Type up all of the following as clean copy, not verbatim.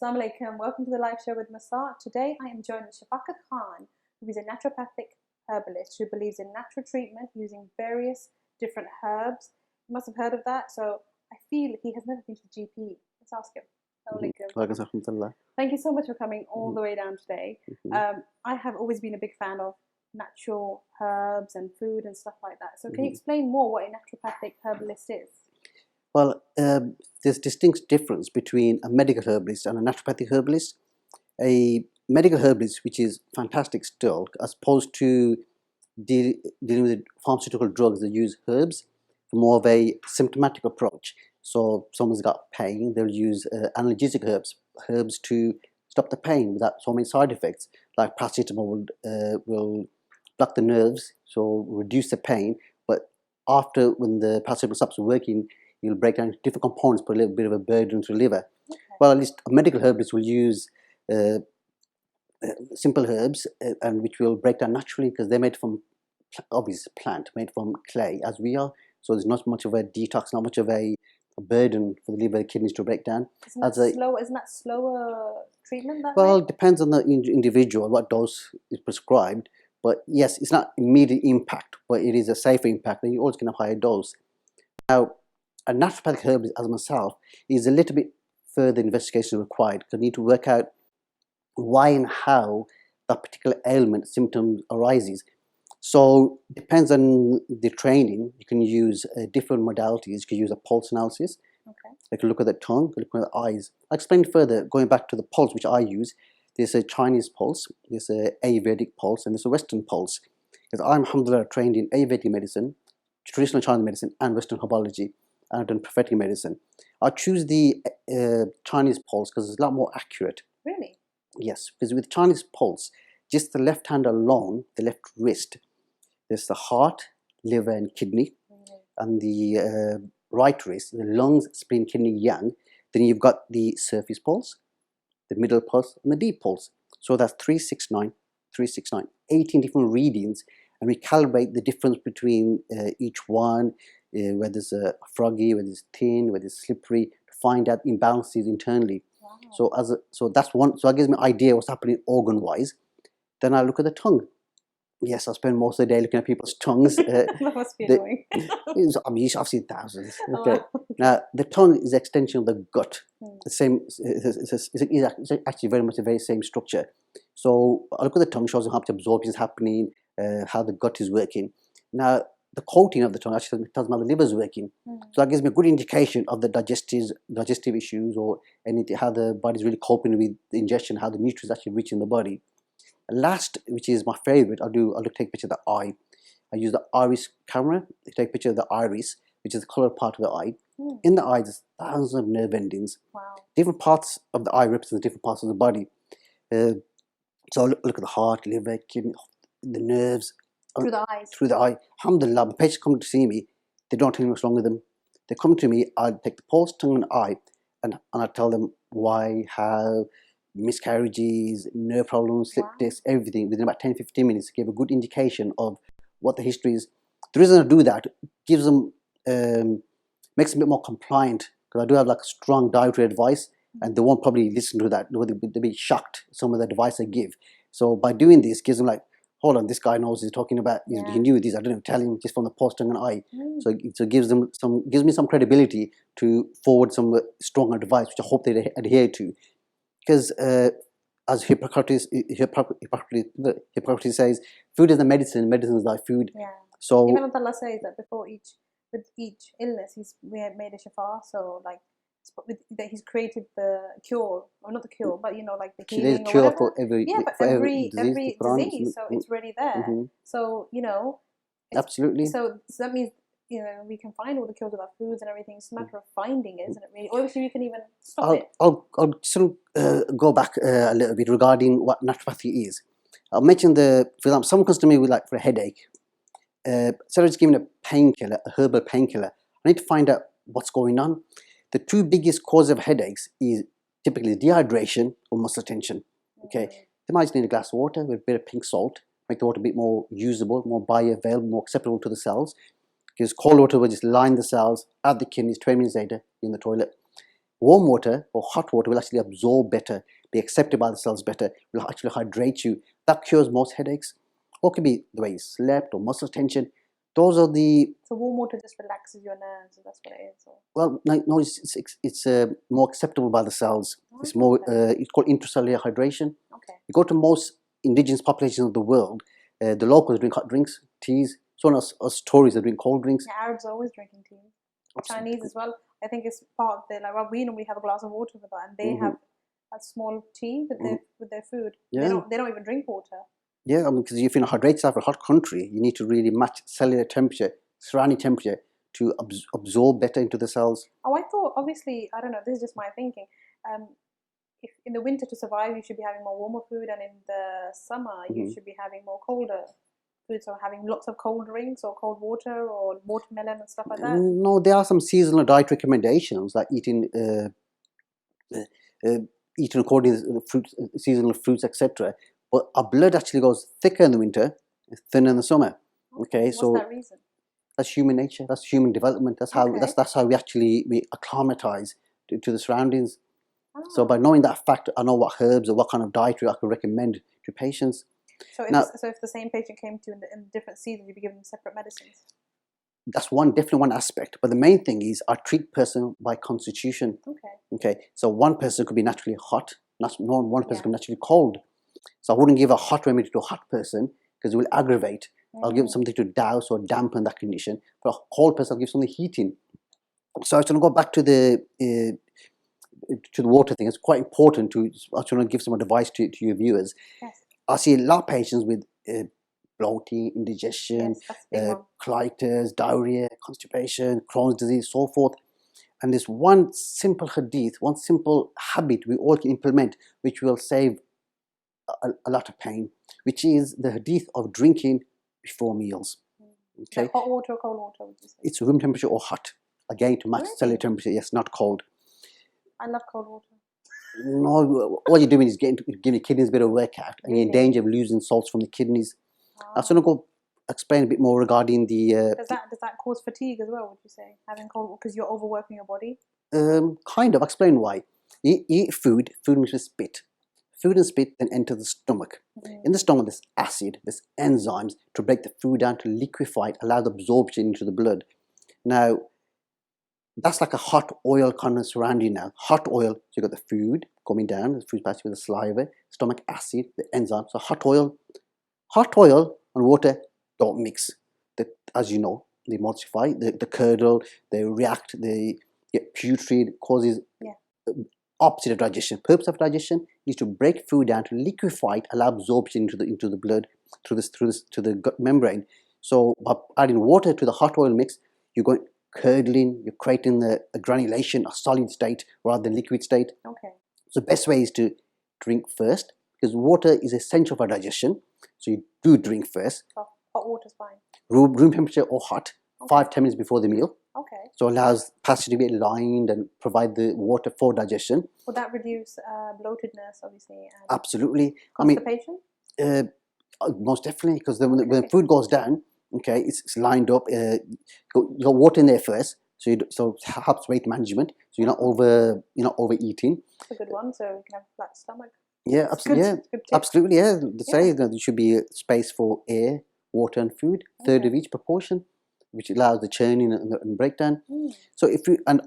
Assalamu alaikum. Welcome to the Life Show with Musart. Today I am joined with Shafaqat Khan, who is a naturopathic herbalist who believes in natural treatment using various different herbs. You must have heard of that. So I feel he has never been to the GP. Let's ask him. Assalamu alaikum. Thank you so much for coming all the way down today. I have always been a big fan of natural herbs and food and stuff like that. So can you explain more what a naturopathic herbalist is? Well, there's distinct difference between a medical herbalist and a naturopathic herbalist. A medical herbalist, which is fantastic still, as opposed to dealing with pharmaceutical drugs that use herbs, more of a symptomatic approach. So someone's got pain, they'll use analgesic herbs to stop the pain without so many side effects. Like paracetamol will block the nerves, so reduce the pain, but after, when the paracetamol stops working, you'll break down into different components, put a little bit of a burden to the liver. Okay. Well, at least a medical herbalist will use simple herbs, and which will break down naturally because they're made from obvious plant, made from clay, as we are. So there's not much of a detox, not much of a burden for the liver and kidneys to break down. Isn't that slower treatment that well, way? it depends on the individual, what dose is prescribed. But yes, it's not immediate impact, but it is a safer impact, and you always can have higher dose. Now, a naturopathic herbalist, as myself, is a little bit further investigation required, because I need to work out why and how that particular ailment symptom arises. So it depends on the training. You can use different modalities. You can use a pulse analysis. Okay. You can look at the tongue, you can look at the eyes. I'll explain further, going back to the pulse, which I use. There's a Chinese pulse, there's a Ayurvedic pulse, and there's a Western pulse. Because I'm, alhamdulillah, trained in Ayurvedic medicine, traditional Chinese medicine, and Western herbology. And I've done prophetic medicine. I choose the Chinese pulse because it's a lot more accurate. Really? Yes, because with Chinese pulse, just the left hand alone, the left wrist, there's the heart, liver, and kidney, and the right wrist, the lungs, spleen, kidney, yang. Then you've got the surface pulse, the middle pulse, and the deep pulse. So that's 369, 369, 18 different readings, and we calibrate the difference between each one, whether it's froggy, whether it's thin, whether it's slippery, to find out imbalances internally. Wow. So that's one. So that gives me an idea what's happening organ-wise. Then I look at the tongue. Yes, I spend most of the day looking at people's tongues. That must be annoying. I've seen thousands. Okay. Now, the tongue is an extension of the gut. The same. It's actually very much the very same structure. So I look at the tongue, shows how much absorption is happening, how the gut is working. Now, the coating of the tongue actually tells me how the liver is working. So that gives me a good indication of the digestive issues, or anything, how the body's really coping with the ingestion, how the nutrients actually reach in the body. Last, which is my favorite, I'll take a picture of the eye. I use the iris camera to take a picture of the iris, which is the colored part of the eye. In the eye, there's thousands of nerve endings. Wow. Different parts of the eye represent different parts of the body. So I look at the heart, liver, kidney, the nerves. Through the eyes. Through the eye. Alhamdulillah, when patients come to see me, they don't tell me what's wrong with them. They come to me, I take the pulse, tongue, and eye, and I tell them why, how, miscarriages, nerve problems, slip discs, everything within about 10-15 minutes to give a good indication of what the history is. The reason I do that gives them, makes them a bit more compliant, because I do have like strong dietary advice, and they won't probably listen to that. They'll be shocked some of the advice I give. So by doing this, gives them like, hold on, this guy knows he's talking about. He knew this. I didn't even tell him, just from the pulse, tongue, and eye. So it gives me some credibility to forward some strong advice, which I hope they adhere to. Because as Hippocrates says, food is the medicine, medicine is thy food. Yeah. So even Allah says that with each illness, we have made a shifa. So like, that He's created the cure, or not the cure, but like the healing. There's a cure for every every disease. So it's already there. So absolutely. So that means we can find all the cures with our foods and everything. It's a matter of finding it, isn't it? Really, obviously, we can even stop it. I'll sort of go back a little bit regarding what naturopathy is. I'll mention for example, someone comes to me with for a headache. Instead of just giving a painkiller, a herbal painkiller, I need to find out what's going on. The two biggest causes of headaches is typically dehydration or muscle tension. Okay, they might just need a glass of water with a bit of pink salt, make the water a bit more usable, more bioavailable, more acceptable to the cells. Because cold water will just line the cells, add the kidneys, 20 minutes later, you're in the toilet. warm water or hot water will actually absorb better, be accepted by the cells better, will actually hydrate you. That cures most headaches. Or it could be the way you slept or muscle tension. Those are the... So warm water just relaxes your nerves, that's what it is? Or? Well, no, it's more acceptable by the cells. It's more, it's called intracellular hydration. Okay. You go to most indigenous populations of the world, the locals drink hot drinks, teas. So us Tories are drinking cold drinks. Yeah, Arabs are always drinking tea. Absolutely. Chinese as well. I think it's part of like, well, we normally have a glass of water with that, and they have a small tea with their food. Yeah. They don't even drink water. Yeah, I mean, because if you're in a hydrated for a hot country, you need to really match cellular temperature, surrounding temperature, to absorb better into the cells. Oh, I thought, obviously, I don't know, this is just my thinking. If in the winter to survive, you should be having more warmer food, and in the summer, you should be having more colder food. So having lots of cold drinks or cold water or watermelon and stuff like that. No, there are some seasonal diet recommendations, like eating according to fruits, seasonal fruits, etc. But our blood actually goes thicker in the winter, thinner in the summer. Okay, What's so that reason? that's human nature. That's human development. That's how that's how we acclimatize to the surroundings. Oh. So by knowing that fact, I know what herbs or what kind of dietary I could recommend to patients. So if the same patient came to you in different seasons, you'd be giving them separate medicines? That's definitely one aspect. But the main thing is I treat person by constitution. Okay. So one person could be naturally hot. One person could be naturally cold. So I wouldn't give a hot remedy to a hot person because it will aggravate. I'll give them something to douse or dampen that condition. For a cold person, I'll give something heating. So I was going to go back to the water thing. It's quite important to. I was going to give some advice to your viewers. Yes. I see a lot of patients with bloating, indigestion, colitis, diarrhea, constipation, Crohn's disease, so forth. And there's one simple hadith, one simple habit we all can implement, which will save a lot of pain, which is the hadith of drinking before meals. Okay. Like hot water or cold water, would you say? It's room temperature or hot. Again, to match cellular temperature. Yes, not cold. I love cold water. No, all you're doing is giving your kidneys a bit of workout, and you're in danger of losing salts from the kidneys. I was going to go explain a bit more regarding the... does that cause fatigue as well, would you say, having cold water, because you're overworking your body? Kind of. Explain why. You eat food mixed with spit. Food and spit then enter the stomach. In the stomach, there's acid, there's enzymes to break the food down, to liquefy it, allow the absorption into the blood. Now, that's like a hot oil kind of surrounding now. Hot oil, so you've got the food coming down, the food passing with the saliva, stomach acid, the enzymes. So hot oil and water don't mix. As you know, they emulsify, they curdle, they react, they get putrid, causes opposite of digestion. Purpose of digestion is to break food down, to liquefy it, allow absorption into the blood through the gut membrane. So by adding water to the hot oil mix, you're going curdling, you're creating a granulation, a solid state rather than liquid state. Okay. So the best way is to drink first, because water is essential for digestion. So you do drink first. Oh, hot water's fine. Room temperature or hot, 5-10 minutes before the meal. Okay. So allows passage to be aligned and provide the water for digestion. Would that reduce bloatedness, obviously? And absolutely. constipation? Most definitely, because when the food goes down, okay, it's lined up. You got water in there first, so it helps weight management. So you're not overeating. That's a good one. So you can have a flat stomach. Yeah, absolutely. Absolutely. Yeah, they say that there should be a space for air, water, and food, third of each proportion, which allows the churning and breakdown. So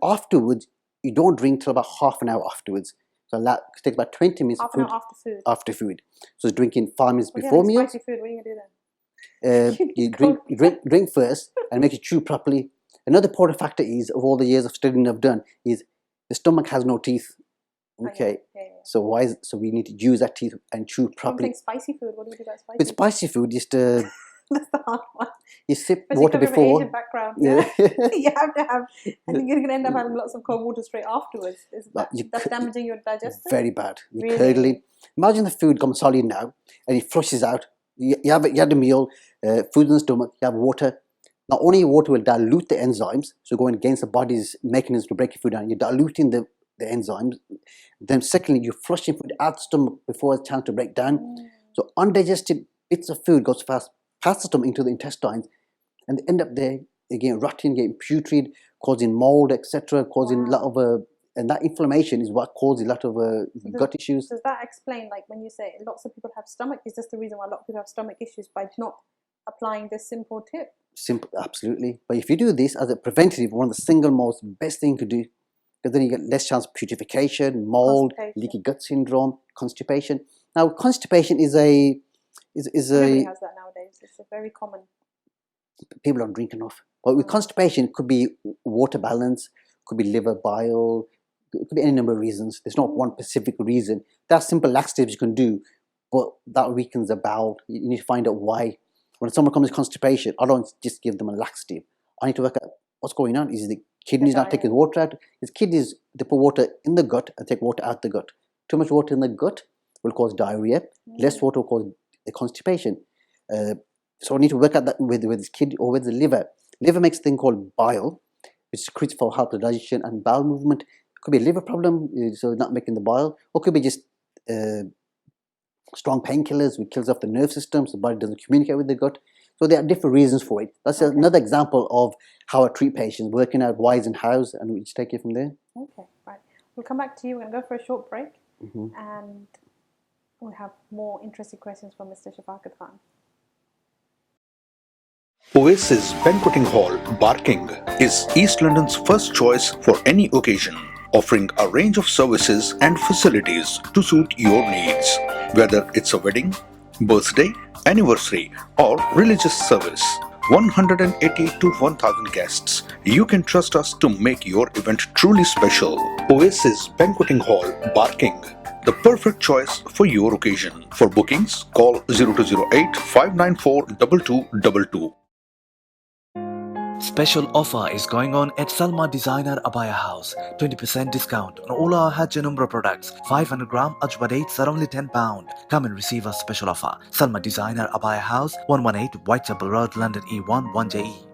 afterwards, you don't drink till about half an hour afterwards. So take about 20 minutes. Half an hour after food. After food. So drinking 5 minutes before meal. Spicy food. What are you gonna do then? You drink first and make it chew properly. Another important factor is, of all the years of studying I've done, is the stomach has no teeth. Okay. So we need to use that teeth and chew properly. Spicy food. What do you do about spicy? With spicy food, just that's the hard one. You sip water before. Asian background, you have to have, and you're going to end up having lots of cold water straight afterwards. That's damaging your digestion. Very bad. You're curdling. Imagine the food comes solid now, and it flushes out. You had a meal, food in the stomach. You have water. Not only water will dilute the enzymes, so going against the body's mechanism to break your food down. You're diluting the enzymes. Then secondly, you're flushing food out the stomach before it's a chance to break down. So undigested bits of food goes past the stomach into the intestines, and they end up there again rotting, getting putrid, causing mold, etc., causing a lot of and that inflammation is what causes a lot of gut issues. Does that explain, like when you say lots of people have stomach, is this the reason why a lot of people have stomach issues, by not applying this simple tip? Simple, absolutely. But if you do this as a preventative, one of the single most best thing to do, because then you get less chance of putrefaction, mold, leaky gut syndrome, constipation. Now, constipation is Everybody has that nowadays. It's a very common. People don't drink enough. But with constipation, it could be water balance, could be liver bile, it could be any number of reasons. There's not one specific reason. There are simple laxatives you can do, but that weakens the bowel. You need to find out why. When someone comes with constipation, I don't just give them a laxative. I need to work out what's going on. Is the kidneys not taking water out? His kidneys, they put water in the gut and take water out the gut. Too much water in the gut will cause diarrhea. Less water will cause constipation. So I need to work out that with his kidney or with the liver. Liver makes a thing called bile, which secretes for help with digestion and bowel movement. It could be a liver problem, so not making the bile, or it could be just strong painkillers, which kills off the nerve system, so the body doesn't communicate with the gut. So there are different reasons for it. That's another example of how I treat patients, working out whys and hows, and we just take it from there. Okay, right. We'll come back to you. We're going to go for a short break, and we'll have more interesting questions from Mr. Shafaqat Khan. Oasis Banqueting Hall, Barking, is East London's first choice for any occasion, offering a range of services and facilities to suit your needs. Whether it's a wedding, birthday, anniversary, or religious service, 180 to 1000 guests, you can trust us to make your event truly special. Oasis Banqueting Hall, Barking, the perfect choice for your occasion. For bookings, call 0208 594 2222. Special offer is going on at Salma Designer Abaya House. 20% discount on all our Hajj and Umrah products. 500 gram Ajwa dates are only £10. Come and receive a special offer. Salma Designer Abaya House, 118 Whitechapel Road, London E1 1JE.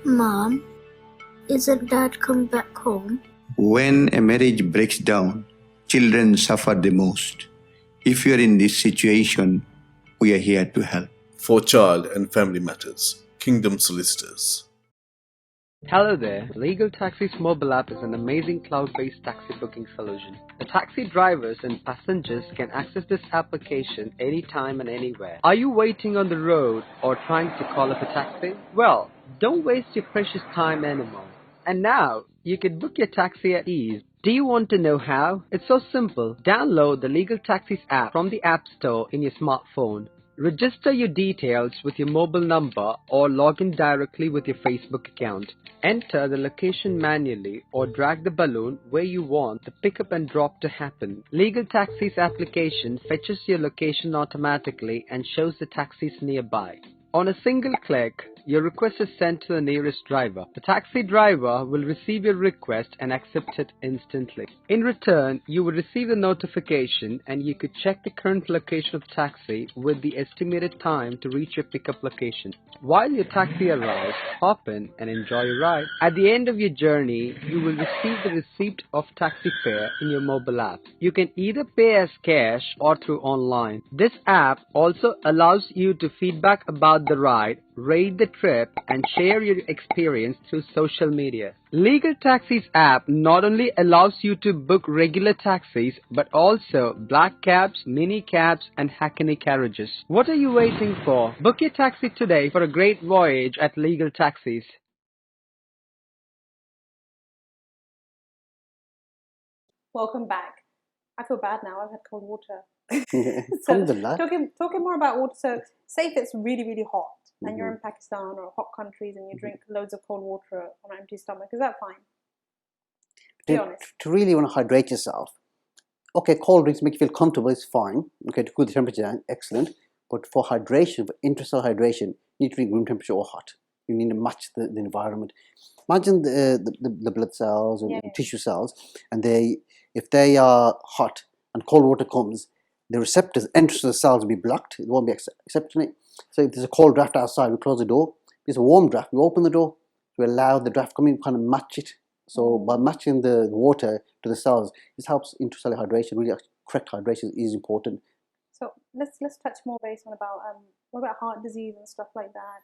Mom, isn't Dad come back home? When a marriage breaks down, children suffer the most. If you are in this situation, we are here to help. For Child and Family Matters, Kingdom Solicitors. Hello there. Legal Taxi's mobile app is an amazing cloud-based taxi booking solution. The taxi drivers and passengers can access this application anytime and anywhere. Are you waiting on the road or trying to call up a taxi? Well, don't waste your precious time anymore. And now, you can book your taxi at ease. Do you want to know how? It's so simple. Download the Legal Taxis app from the App Store in your smartphone. Register your details with your mobile number or log in directly with your Facebook account. Enter the location manually or drag the balloon where you want the pickup and drop to happen. Legal Taxis application fetches your location automatically and shows the taxis nearby. On a single click, your request is sent to the nearest driver. The taxi driver will receive your request and accept it instantly. In return, you will receive a notification and you could check the current location of the taxi with the estimated time to reach your pickup location. While your taxi arrives, hop in and enjoy your ride. At the end of your journey, you will receive the receipt of taxi fare in your mobile app. You can either pay as cash or through online. This app also allows you to feedback about the ride, rate the trip, and share your experience through social media. Legal Taxis app not only allows you to book regular taxis, but also black cabs, mini cabs, and Hackney carriages. What are you waiting for? Book your taxi today for a great voyage at Legal Taxis. Welcome back. I feel bad now. I've had cold water. So talking more about water. So say if it's really, really hot and you're in Pakistan or hot countries and you drink loads of cold water on an empty stomach, is that fine? Be honest. To really want to hydrate yourself, okay, cold drinks make you feel comfortable, it's fine. Okay, to cool the temperature down, excellent. But for hydration, for intracellular hydration, you need to drink room temperature or hot. You need to match the environment. Imagine the blood cells and tissue cells, and if they are hot and cold water comes, the receptors entering the cells will be blocked. It won't be accepting it. So if there's a cold draft outside, we close the door. If it's a warm draft, we open the door to allow the draft coming, kind of match it. So by matching the water to the cells, this helps intracellular hydration. Really, correct hydration is important. So let's touch more base on about what about heart disease and stuff like that?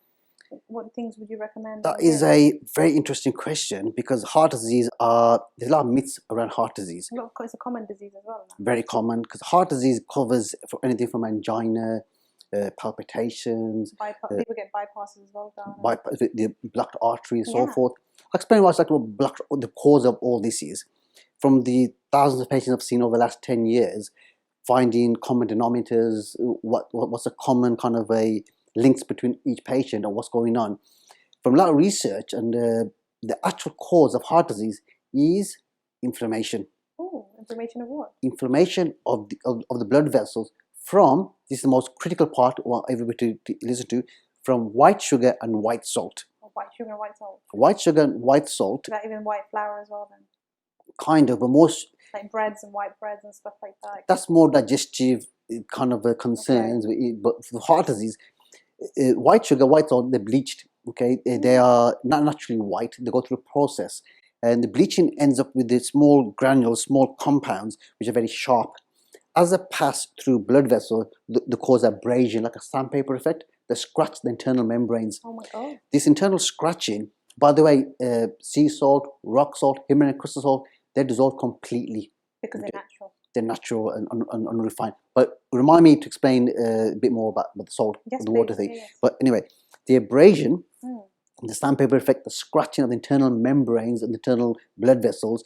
What things would you recommend? That is a very interesting question, because heart disease there's a lot of myths around heart disease. It's a common disease as well. Very common, because heart disease covers for anything from angina, palpitations. People get bypasses as well. The blocked arteries, so Yeah. forth. I'll explain what the cause of all this is. From the thousands of patients I've seen over the last 10 years, finding common denominators, what's a common kind of a links between each patient and what's going on. From a lot of research, and the actual cause of heart disease is inflammation. Oh, inflammation of what? Inflammation of the blood vessels from, this is the most critical part I want everybody to listen to, from white sugar and white salt. Oh, white sugar and white salt. White sugar and white salt. Is that even white flour as well then? Kind of, but most like breads and white breads and stuff like that. That's more digestive kind of concerns. Okay. But for heart disease, white sugar, white salt, they're bleached. Okay, they are not naturally white. They go through a process, and the bleaching ends up with the small granules, small compounds, which are very sharp. As they pass through blood vessel, they cause abrasion, like a sandpaper effect. They scratch the internal membranes. Oh my God! This internal scratching, by the way, sea salt, rock salt, Himalayan crystal salt, they dissolve completely. Because they're natural. They're natural and unrefined. But remind me to explain a bit more about the salt, yes, the water please. thing. Yes. But anyway, the abrasion, the sandpaper effect, the scratching of the internal membranes and the internal blood vessels,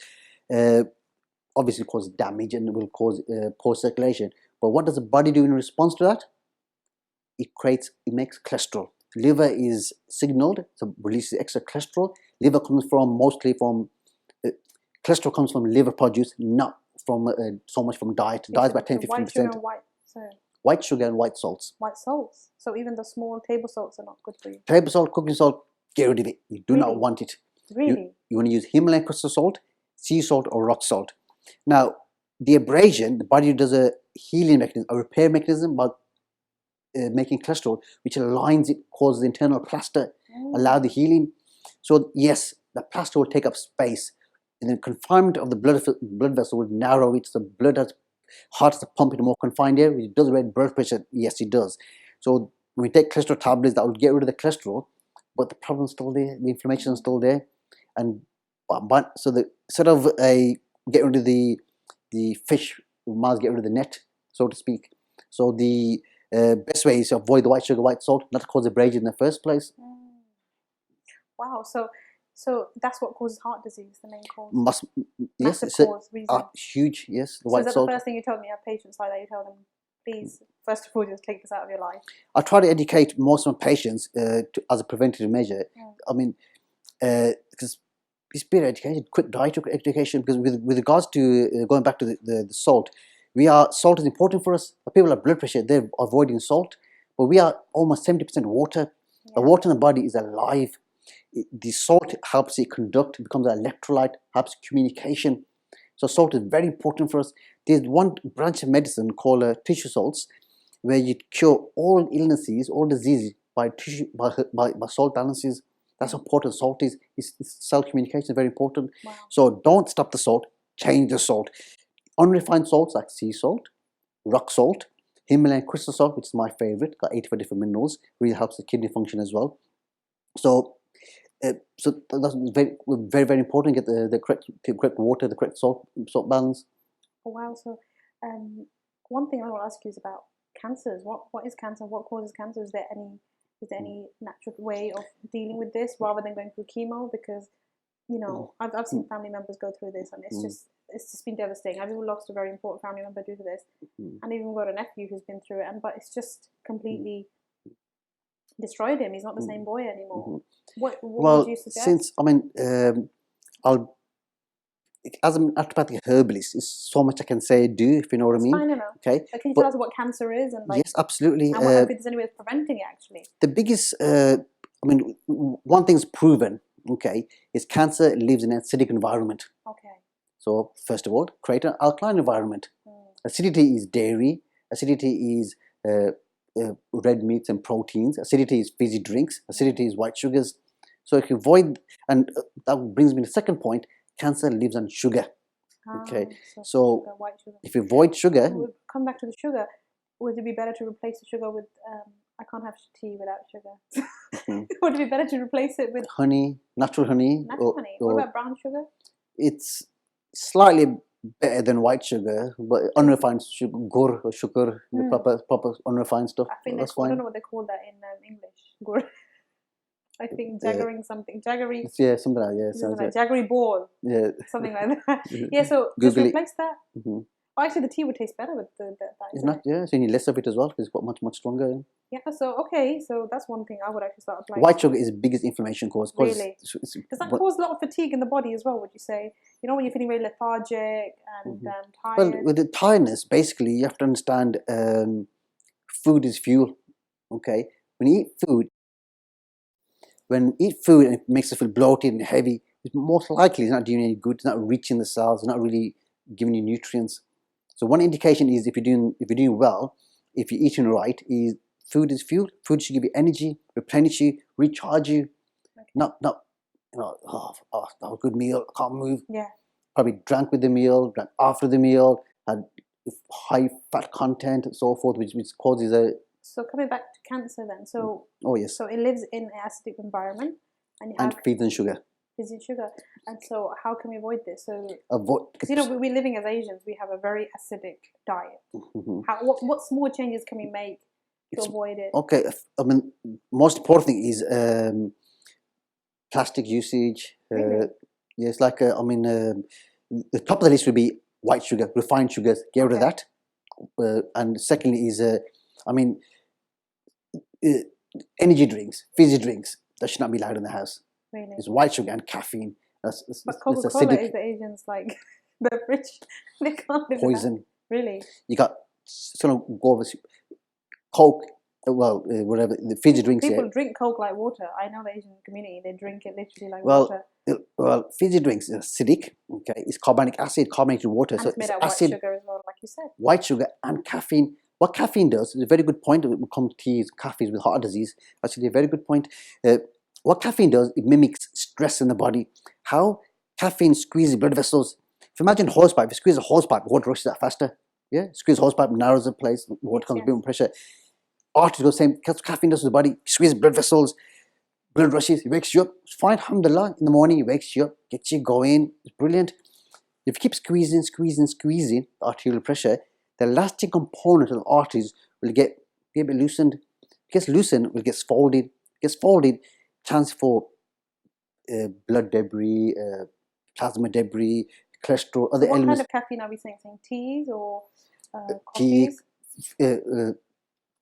obviously cause damage and will cause poor circulation. But what does the body do in response to that? It makes cholesterol. Liver is signaled, so releases extra cholesterol. Liver comes mostly from cholesterol comes from liver produce, not from so much from diet. Diet is about 10-15%. White sugar and white salts. White salts. So even the small table salts are not good for you. Table salt, cooking salt, get rid of it. You do not want it. Really? You want to use Himalayan crystal salt, sea salt, or rock salt. Now, the abrasion, the body does a healing mechanism, a repair mechanism by making cholesterol, which aligns it, causes the internal plaster, allow the healing. So yes, the plaster will take up space, and the confinement of the blood vessel will narrow it. So heart to pump in a more confined area, which does raise blood pressure. Yes, it does. So when we take cholesterol tablets, that will get rid of the cholesterol, but the problem's still there. The inflammation is still there, and so instead of get rid of the fish, we might get rid of the net, so to speak. So the best way is to avoid the white sugar, white salt, not to cause abrasion in the first place. Wow. So that's what causes heart disease, the main cause. Yes, it's reason. Huge. Yes, the so white is that salt. The first thing you told me? You have patients like that. You tell them, please, first of all, just take this out of your life. I try to educate most of my patients as a preventative measure. I mean, because it's better education, quick diet education. Because with regards to going back to the salt, salt is important for us. People have blood pressure, they're avoiding salt, but we are almost 70% water. The water in the body is alive. The salt helps it conduct, it becomes an electrolyte, helps communication. So salt is very important for us. There's one branch of medicine called tissue salts, where you cure all illnesses, all diseases by salt balances. That's how important salt is. Cell communication is very important. Wow. So don't stop the salt, change the salt. Unrefined salts like sea salt, rock salt, Himalayan crystal salt, which is my favorite, got 84 different minerals, really helps the kidney function as well. So that's very, very important. Get the correct water, the correct salt balance. Oh, wow. So one thing I want to ask you is about cancers. What is cancer? What causes cancer? Is there any natural way of dealing with this rather than going through chemo? Because I've seen family members go through this, and it's just been devastating. I've even lost a very important family member due to this, and even got a nephew who's been through it, but it's just completely destroyed him. He's not the same boy anymore. What would you suggest? Since as an naturopathic herbalist, there's so much I can say, if you know what I mean. I know. Okay. But can you tell us what cancer is and yes, absolutely. And if there's any way of preventing it actually? The biggest, one thing's proven. Okay, is cancer lives in an acidic environment. Okay. So first of all, create an alkaline environment. Acidity is dairy. Acidity is red meats and proteins. Acidity is fizzy drinks. Acidity is white sugars. So if you avoid, and that brings me to the second point, cancer lives on sugar. Okay, So so sugar, white sugar. if you avoid sugar, We'll come back to the sugar. Would it be better to replace the sugar with? I can't have tea without sugar. Would it be better to replace it with honey, natural honey, natural honey? What about brown sugar? it's slightly better than white sugar, but unrefined sugar, gur or sugar, the proper unrefined stuff. I think that's I fine. don't know what they call that in English. Gur. I think jaggery something. Jaggery. Yeah, something like that. Sounds like Jaggery ball. yeah. Something like that. Yeah. So just Google it. replace that. Oh, actually, the tea would taste better with that. It's not, yeah, so you need less of it as well because it's got much stronger. Yeah. So okay, so that's one thing I would actually start applying. White sugar is the biggest inflammation cause. Really? Does that cause a lot of fatigue in the body as well? Would you say? You know, when you're feeling very lethargic and tired. Well, with the tiredness, basically, you have to understand food is fuel. Okay, when you eat food and it makes us feel bloated and heavy, it's most likely it's not doing any good. It's not reaching the cells. It's not really giving you nutrients. So one indication is if you're doing well, if you're eating right, is food is fuel. Food should give you energy, replenish you, recharge you. Okay. Not that was a good meal, I can't move. Yeah. Probably drank with the meal, drank after the meal, had high fat content and so forth, which causes a. So coming back to cancer then, so oh yes. So it lives in an acidic environment and feeds on sugar. And so how can we avoid this? So because we're living as Asians, we have a very acidic diet. What small changes can we make to avoid it? Okay, I mean, most important thing is plastic usage. Yes, like the top of the list would be white sugar, refined sugars. Get rid of that. And secondly is energy drinks, fizzy drinks. That should not be allowed in the house. Really? It's white sugar and caffeine. But Coca-Cola is the Asians like the rich. They can't live poison. Really? You got Coke. Well, whatever the fizzy drinks. People drink Coke like water. I know the Asian community; they drink it literally like water. Well, fizzy drinks are acidic. Okay, it's carbonic acid, carbonated water. And so it's made out acid, white sugar as well, like you said. White sugar and caffeine. What caffeine does is a very good point. When it comes to teas, coffees with heart disease. Actually, a very good point. What caffeine does, it mimics stress in the body. How caffeine squeezes blood vessels. If you imagine a hosepipe, if you squeeze a hosepipe, water rushes out faster. Yeah, squeeze a hosepipe, narrows the place, water comes a bit more pressure. Arteries go the same. Caffeine does to the body, squeeze blood vessels, blood rushes, it wakes you up. It's fine, alhamdulillah. In the morning, it wakes you up, gets you going. It's brilliant. If you keep squeezing the arterial pressure, the elastic component of the arteries will get a bit loosened. If it gets loosened, it gets folded. Chance for blood debris, plasma debris, cholesterol, other elements. What kind of caffeine are we saying? Teas or coffees?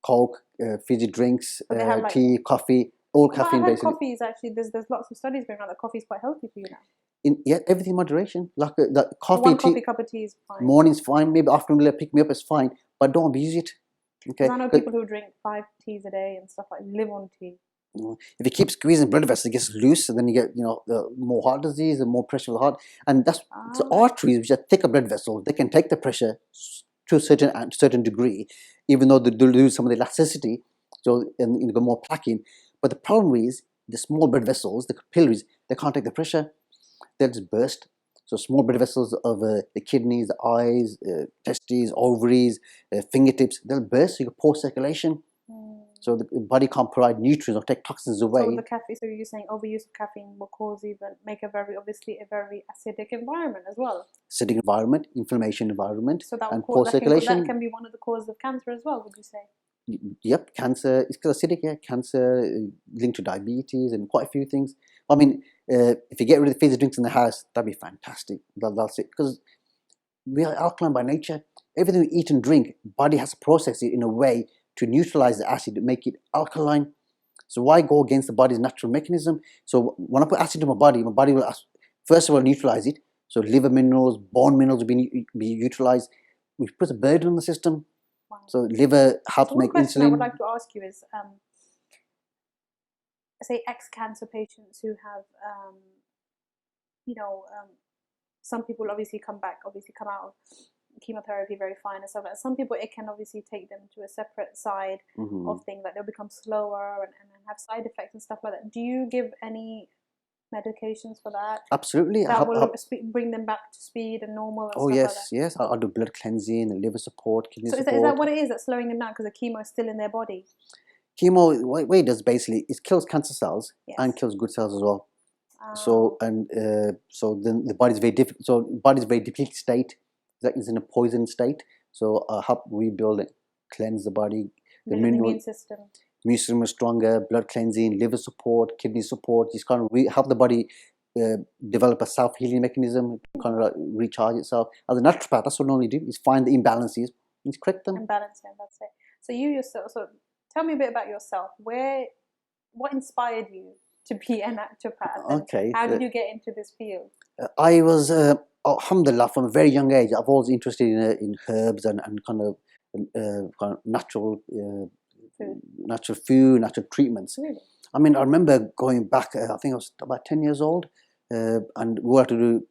Coke, fizzy drinks, tea, coffee, all caffeine basically. Coffee is actually, there's lots of studies going on that coffee is quite healthy for you now. Everything in moderation. Like coffee, one coffee cup of tea is fine. Morning's fine. Maybe afternoon pick me up is fine, but don't abuse it. Okay. I know people who drink 5 teas a day and stuff like live on tea. If you keep squeezing blood vessels, it gets loose, and then you get more heart disease and more pressure of the heart. And that's the arteries, which are thicker blood vessels. They can take the pressure to a certain degree, even though they lose some of the elasticity, so and you go more plaquing. But the problem is the small blood vessels, the capillaries, they can't take the pressure. They'll just burst. So small blood vessels of the kidneys, the eyes, testes, ovaries, fingertips, they'll burst. So you get poor circulation. So the body can't provide nutrients or take toxins away. So the caffeine, so you're saying overuse of caffeine will make a very acidic environment as well. Acidic environment, inflammation environment, so that and poor circulation. That can be one of the causes of cancer as well, would you say? Yep, cancer. It's because acidic, yeah. Cancer linked to diabetes and quite a few things. I mean, if you get rid of the fizzy drinks in the house, that'd be fantastic. That's it. Because we are alkaline by nature. Everything we eat and drink, body has to process it in a way to neutralize the acid, to make it alkaline. So why go against the body's natural mechanism? So when I put acid in my body will first of all neutralize it. So liver minerals, bone minerals will be utilized, which puts a burden on the system. Wow. So liver helps make insulin. One question I would like to ask you is, say ex-cancer patients who have, some people obviously come out of chemotherapy very fine and stuff like that. Some people, it can obviously take them to a separate side of things, like they'll become slower and have side effects and stuff like that. Do you give any medications for that? Absolutely. That will bring them back to speed and normal and Oh stuff like that? yes. I'll do blood cleansing, liver support, kidney So support. is that what it is that's slowing them down, because the chemo is still in their body? Chemo, what it does basically is kills cancer cells and Yes. kills good cells as well. Oh. So then the body's very different. So body's very depleted state. That is in a poison state. So help rebuild and cleanse the body. The immune system. Immune system is stronger. Blood cleansing, liver support, kidney support. Just kind of help the body develop a self-healing mechanism, kind of like recharge itself. As a naturopath, that's what I normally do: is find the imbalances and correct them. And balance them. That's it. So you yourself. So tell me a bit about yourself. What inspired you to be a naturopath? Okay. How did you get into this field? I was, alhamdulillah, from a very young age, I've always interested in herbs and kind of natural food, natural treatments. Really? I mean, I remember going back, I think I was about 10 years old, and we had to do,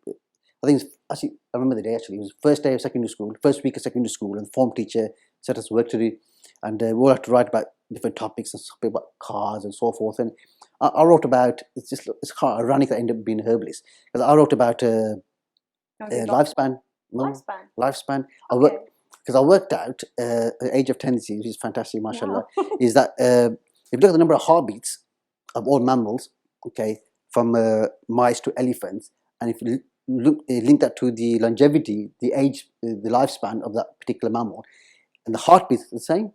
I think it's actually, I remember the day actually, it was the first day of secondary school, first week of secondary school, and the form teacher set us work to do, and we all had to write about different topics and speak about cars and so forth. And I wrote about, it's kind of ironic that I ended up being a herbalist, because I wrote about lifespan. Lifespan. Okay. Because I worked out at the age of 10, which is fantastic, mashallah, is that if you look at the number of heartbeats of all mammals, okay, from mice to elephants, and if you link that to the longevity, the age, the lifespan of that particular mammal, and the heartbeat is the same,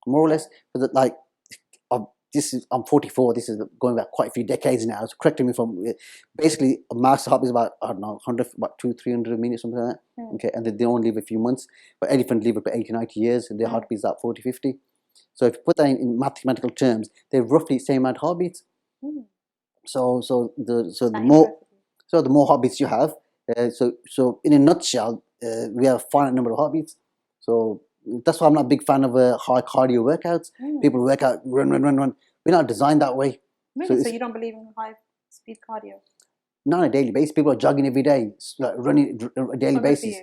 more or less. But like, I'm 44. This is going back quite a few decades now. So correcting me from basically a mouse heartbeat is about, I don't know, 100, about 200-300 minutes, something like that. Okay, and they only live a few months. But elephants live about 80-90 years, and their heartbeat is about 40-50. So if you put that in mathematical terms, they're roughly the same amount of heartbeats. So the more heartbeats you have, so in a nutshell, we have a finite number of heartbeats. So that's why I'm not a big fan of high cardio workouts. People work out, run. We're not designed that way. Really? So you don't believe in high speed cardio? Not on a daily basis. People are jogging every day, like running on a daily basis.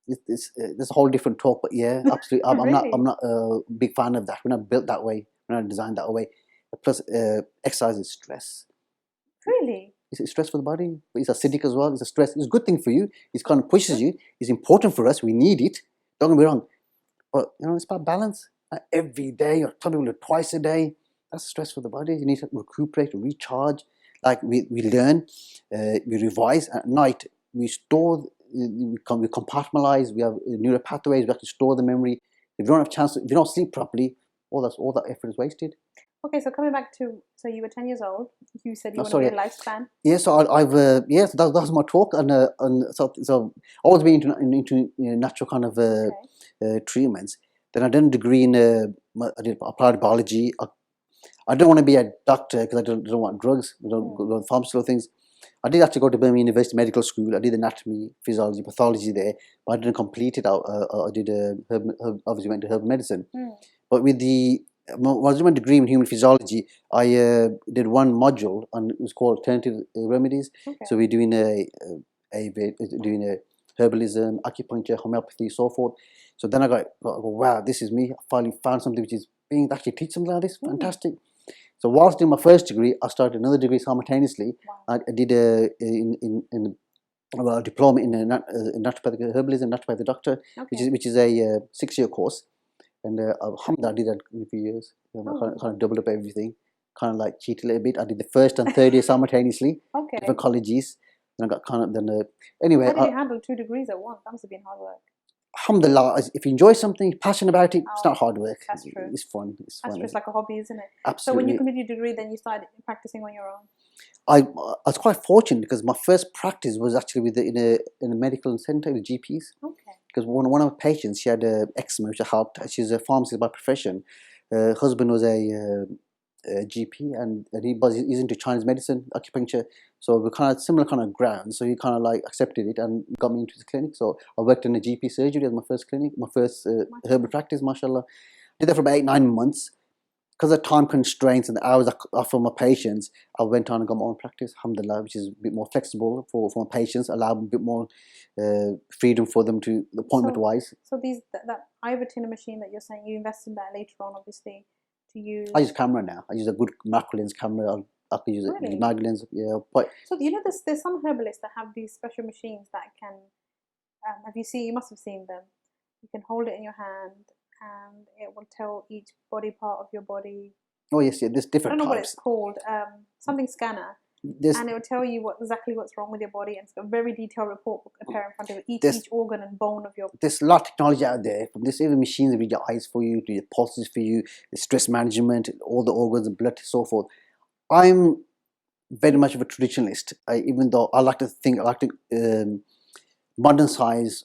It's a whole different talk, but yeah, absolutely. I'm not a big fan of that. We're not built that way. We're not designed that way. Plus, exercise is stress. Really? It's stress for the body. It's acidic as well. It's a stress. It's a good thing for you. It kind of pushes you. It's important for us. We need it. Don't get me wrong. But it's about balance. Every day, or some people do twice a day. That's stress for the body. You need to recuperate, recharge. Like we learn, we revise at night. We store, we compartmentalize. We have neural pathways. We have to store the memory. If you don't have chance, if you don't sleep properly, all that effort is wasted. Okay, so coming back to, so you were 10 years old. You said you want to be a lifespan. Yeah, so I've yes, that was my talk, and so I've always been into natural kind of treatments. Then I did a degree in I did applied biology. I don't want to be a doctor because I don't want drugs. I don't go pharmaceutical things. I did actually go to Birmingham University Medical School. I did anatomy, physiology, pathology there, but I didn't complete it. I did obviously went to herbal medicine. But with the when I was doing my degree in human physiology, I did one module, and it was called alternative remedies. Okay. So we're doing doing herbalism, acupuncture, homeopathy, so forth. So then I got wow, this is me. I finally found something which is being actually teach something like this. Fantastic. So whilst doing my first degree, I started another degree simultaneously. Wow. I did a diploma in naturopathic herbalism, naturopathic doctor, which is a 6-year course. And alhamdulillah, I did that in a few years. Kind of doubled up everything. Kind of like cheated a little bit. I did the first and third year simultaneously. Different colleges. Then I got kind of anyway. How did you handle 2 degrees at once? That must have been hard work. Alhamdulillah, if you enjoy something, passionate about it, it's not hard work. That's true. It's fun. It's fun. It's like a hobby, isn't it? Absolutely. So when you completed your degree, then you started practicing on your own. I was quite fortunate because my first practice was actually in a medical center with GPs. Okay. Because one of my patients, she had eczema, which I helped. She's a pharmacist by profession. Her husband was a GP, and he's into Chinese medicine, acupuncture. So we're kind of similar kind of ground. So he kind of like accepted it and got me into the clinic. So I worked in a GP surgery as my first clinic, my first herbal practice, mashallah. Did that for about 8-9 months. Because of time constraints and the hours I offer my patients, I went on and got my own practice, alhamdulillah, which is a bit more flexible for my patients, allow a bit more freedom for them to appointment-wise. So that iVatina machine that you're saying, you invest in that later on, obviously, to use? I use camera now. I use a good macro lens camera. I could use it. Really? Migraines, yeah. But So you know, there's some herbalists that have these special machines that can. You must have seen them. You can hold it in your hand, and it will tell each body part of your body. oh yes, yeah. There's I don't different know what types. it's called. Something scanner. There's And it will tell you exactly what's wrong with your body, and it's got a very detailed report book appear in front of you, There's- each organ and bone of your. there's a lot of technology out there. From this, even machines that read your eyes for you, do your pulses for you, the stress management, all the organs and blood, so forth. I'm very much of a traditionalist. Even though I like to modern science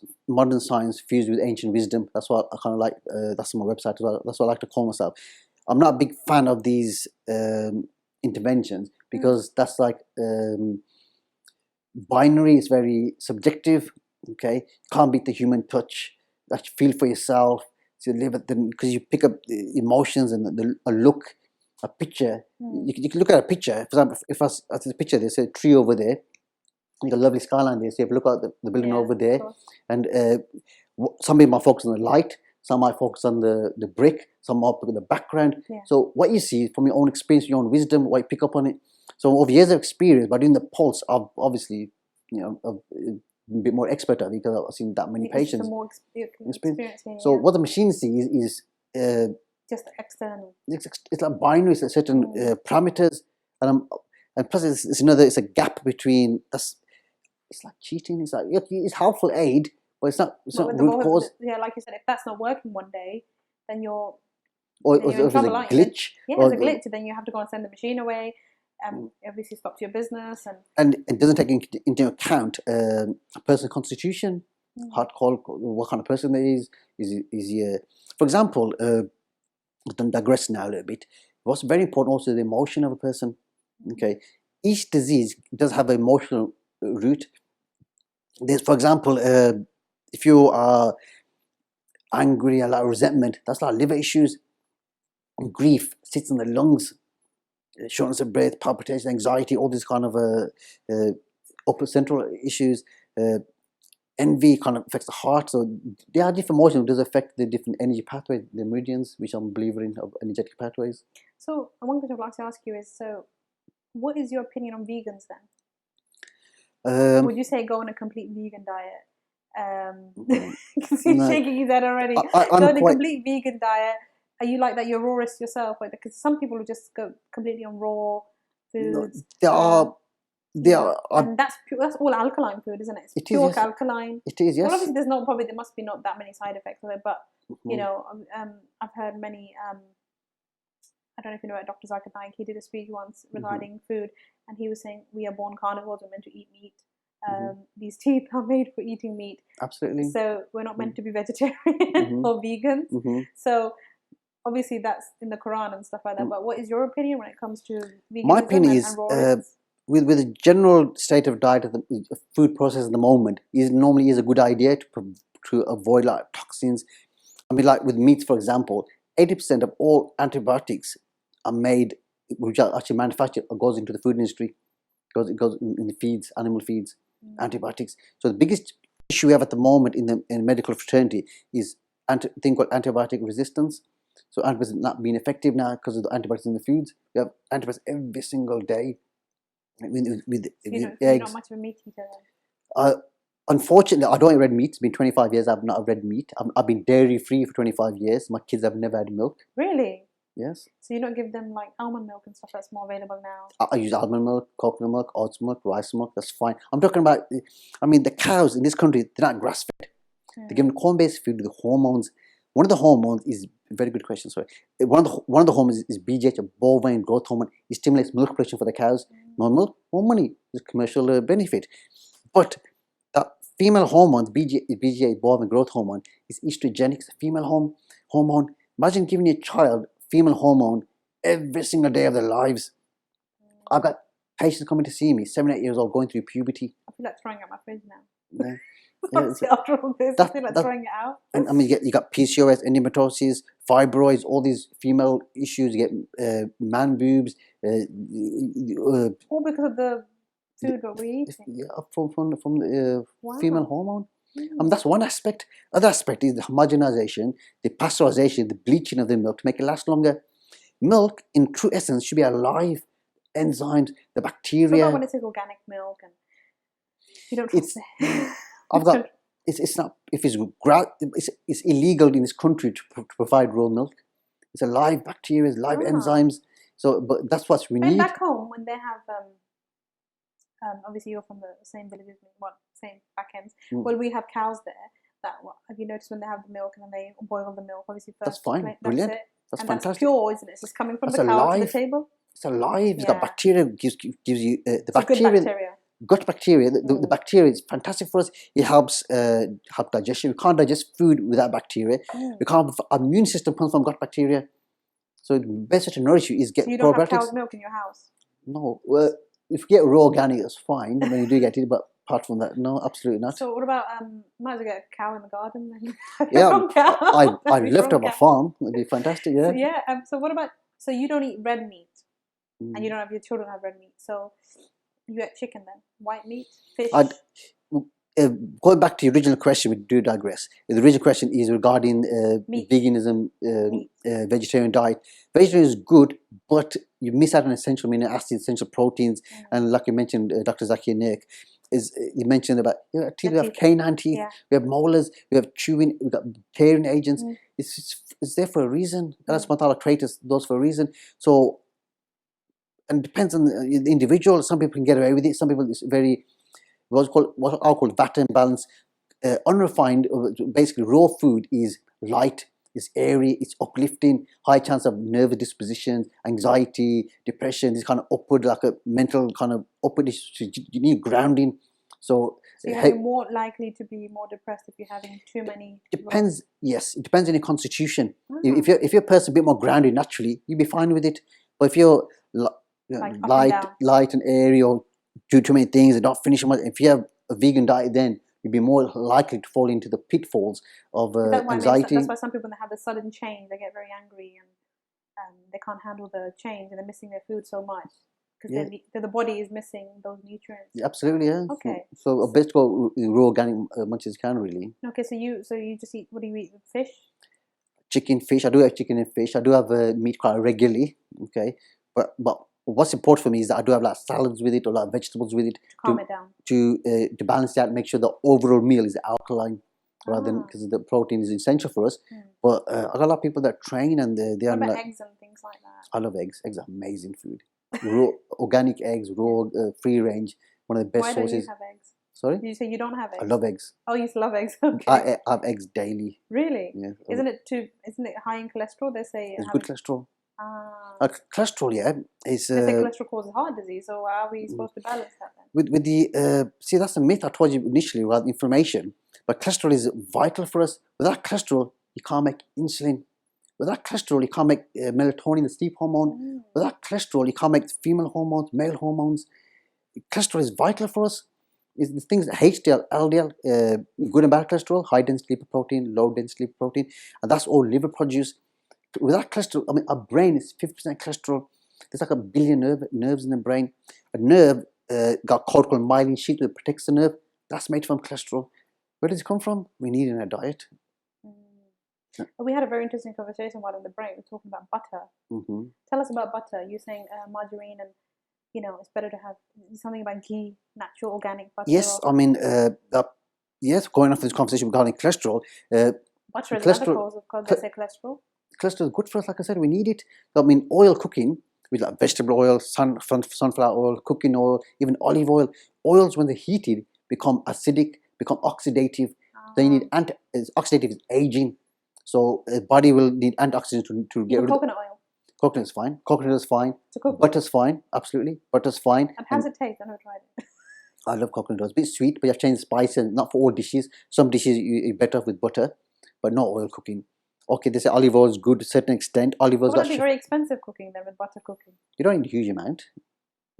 fused with ancient wisdom. That's what I kind of like. That's on my website as well. That's what I like to call myself. I'm not a big fan of these interventions because that's like binary. Is very subjective. Okay, can't beat the human touch. That you feel for yourself. So you live at because you pick up the emotions and a look, a picture. You can look at a picture. For example, if I see a picture, there's a tree over there. You got a lovely skyline there. So you have to look at the building over there, and some people might focus on the light. Some might focus on the brick. Some might look at the background. Yeah. So what you see from your own experience, your own wisdom, what you pick up on it. So over years of experience, by doing the pulse, I've obviously, a bit more expert at it because I've seen that many patients. More experience. So what the machine sees is just external. It's like binary. It's like certain parameters, and plus it's a gap between us. It's like cheating. It's like it's helpful aid, but it's not root cause. Yeah, like you said, if that's not working one day, then you're or then if you're in there's a trouble, glitch. Yeah, or there's a glitch, then you have to go and send the machine away. Obviously stops your business, and it doesn't take into account a person's constitution, heart call, what kind of person there is he, for example, I'm digress now a little bit. What's very important also the emotion of a person. Okay, each disease does have an emotional root. There's, for example, if you are angry, a lot of resentment, that's like liver issues. Grief sits in the lungs. Shortness of breath, palpitation, anxiety, all these kind of upper central issues. Envy kind of affects the heart. So there are different emotions. It does affect the different energy pathways, the meridians, which I'm a believer in, of energetic pathways. So one question I'd like to ask you is, so what is your opinion on vegans then? Would you say go on a complete vegan diet? He's shaking his head already. Go on a complete vegan diet. Are you like that? You're rawest yourself, because some people will just go completely on raw foods. No, and that's all alkaline food, isn't it? It's pure alkaline. It is, yes. Well, obviously, there must be not that many side effects of it, but I've heard many. I don't know if you know about Dr. Zakir Naik. He did a speech once regarding food, and he was saying we are born carnivores. We're meant to eat meat. These teeth are made for eating meat. Absolutely. So we're not meant to be vegetarian or vegans. So obviously that's in the Quran and stuff like that. But what is your opinion when it comes to veganism? My opinion is with the general state of diet of the food process at the moment normally is a good idea to avoid like toxins. I mean, like with meats, for example, 80% of all antibiotics are made, which are actually manufactured, or goes into the food industry. It goes in the feeds, animal feeds, antibiotics. So the biggest issue we have at the moment in the medical fraternity is a thing called antibiotic resistance. So antibiotics not being effective now because of the antibiotics in the foods. We have antibiotics every single day with eggs. You're not much of a meat eater then? Unfortunately, I don't eat red meat. It's been 25 years I've not had red meat. I've been dairy free for 25 years. My kids have never had milk. Really? Yes. So you don't give them like almond milk and stuff that's more available now? I use almond milk, coconut milk, oats milk, rice milk. That's fine. I'm talking about, the cows in this country, they're not grass fed. They're given corn-based food with the hormones. One of the hormones is very good question. Sorry, one of the hormones is BGH, a bovine growth hormone. It stimulates milk production for the cows. More milk, more money. There's commercial benefit. But the female hormone, BGH, bovine growth hormone, is estrogenic. It's a female hormone. Imagine giving your child female hormone every single day of their lives. I've got patients coming to see me, 7, 8 years old, going through puberty. I feel like throwing out my fridge now. Yeah. After all this, I feel like throwing it out. And you got PCOS, endometriosis, fibroids, all these female issues. You get man boobs. All because of the food that we eat. Yeah, from the female hormone. That's one aspect. Other aspect is the homogenization, the pasteurization, the bleaching of the milk to make it last longer. Milk, in true essence, should be alive. enzymes, the So bacteria. about when it's like organic milk and you don't trust it. I've got. It's not. If it's illegal in this country to provide raw milk. It's a live bacteria, live enzymes. So, but that's what we need. Back home, when they have, obviously you're from the same village as me, well, same back ends. Well, we have cows there. Have you noticed when they have the milk and then they boil the milk? Obviously, first. That's fine. Brilliant. That's fantastic. That's pure, isn't it? It's just coming from the cow to the table. It's alive. It's got bacteria. Gives you the bacteria. Good bacteria. Gut bacteria. The bacteria is fantastic for us. It helps help digestion. We can't digest food without bacteria. We can't. Our immune system comes from gut bacteria. So the best way to nourish you is get probiotics. You don't have cow's milk in your house? No. Well, if you get raw organic, that's fine. When you do get it, but apart from that, no, absolutely not. So what about might as well get a cow in the garden then? I'd love to have a farm. It'd be fantastic. Yeah. So, yeah. So what about? So you don't eat red meat, and you don't have your children have red meat. So you get chicken then, white meat, fish. Going back to the original question, we do digress. The original question is regarding veganism, vegetarian diet. Vegetarian is good, but you miss out on essential amino acids, essential proteins, and like you mentioned, Dr. Zakir Naik, you mentioned about teeth. We have canine teeth, we have molars, we have chewing, we've got caring agents. It's there for a reason. Allah subhanahu wa ta'ala created those for a reason. So, and it depends on the individual. Some people can get away with it. Some people it's very what I call vata imbalance. Unrefined, basically raw food is light, it's airy, it's uplifting, high chance of nervous dispositions, anxiety, depression, this kind of upward, like a mental kind of upward. You need grounding. So you're more likely to be more depressed if you're having too many. Depends. Yes, it depends on your constitution. If you're a person a bit more grounded naturally, you'll be fine with it. But if you're light and airy, or do too many things and not finish much, if you have a vegan diet, then you'd be more likely to fall into the pitfalls of anxiety. That's why some people, when they have a sudden change, they get very angry and they can't handle the change and they're missing their food so much because the body is missing those nutrients. Yeah, absolutely, yeah. Okay. So best go raw organic much as you can, really. Okay, so you just eat, what do you eat? Fish? Chicken, fish. I do have chicken and fish. I do have meat quite regularly. Okay, but what's important for me is that I do have like salads with it or like vegetables with it. Calm it down. To balance that, make sure the overall meal is alkaline rather than, because the protein is essential for us. But I got a lot of people that train and they are what about like, eggs and things like that? I love eggs. Eggs are amazing food. Raw, organic eggs, raw, free range, one of the best sources. Why don't you have eggs? Sorry? Did you say you don't have eggs? I love eggs. Oh, you love eggs. Okay. I have eggs daily. Really? Yeah. Isn't it high in cholesterol? They say it's good cholesterol. Ah. Cholesterol, yeah, is. They say cholesterol causes heart disease. So how are we supposed to balance that then? With the see, that's a myth I told you initially about inflammation. But cholesterol is vital for us. Without cholesterol, you can't make insulin. Without cholesterol, you can't make melatonin, the sleep hormone. Without cholesterol, you can't make female hormones, male hormones. Cholesterol is vital for us. It's the things HDL, LDL, good and bad cholesterol, high density lipoprotein, low density lipoprotein, and that's all liver produce. Without cholesterol, I mean, our brain is 50% cholesterol. There's like 1 billion nerves in the brain. A nerve got called myelin sheath that protects the nerve. That's made from cholesterol. Where does it come from? We need it in our diet. We had a very interesting conversation while in the break. We're talking about butter. Tell us about butter. You're saying margarine and, it's better to have something about ghee, natural organic butter. Yes, I mean, yes, going off this conversation regarding cholesterol. Butter is another cause of they say cholesterol. Cholesterol is good for us, like I said, we need it. I mean, oil cooking, with like vegetable oil, sunflower oil, cooking oil, even olive oil. Oils, when they're heated, become acidic, become oxidative. They need oxidative is aging. So the body will need antioxidants to get rid of coconut oil. Coconut is fine. Coconut is fine. Butter's fine. Absolutely. Butter's fine. And how's it taste? I've never tried it. I love coconut oil. It's a bit sweet, but you have to change the spice, and not for all dishes. Some dishes you're better off with butter, but not oil cooking. Okay, they say olive oil is good to a certain extent. Olive oil would be very expensive cooking then with butter cooking. You don't need a huge amount.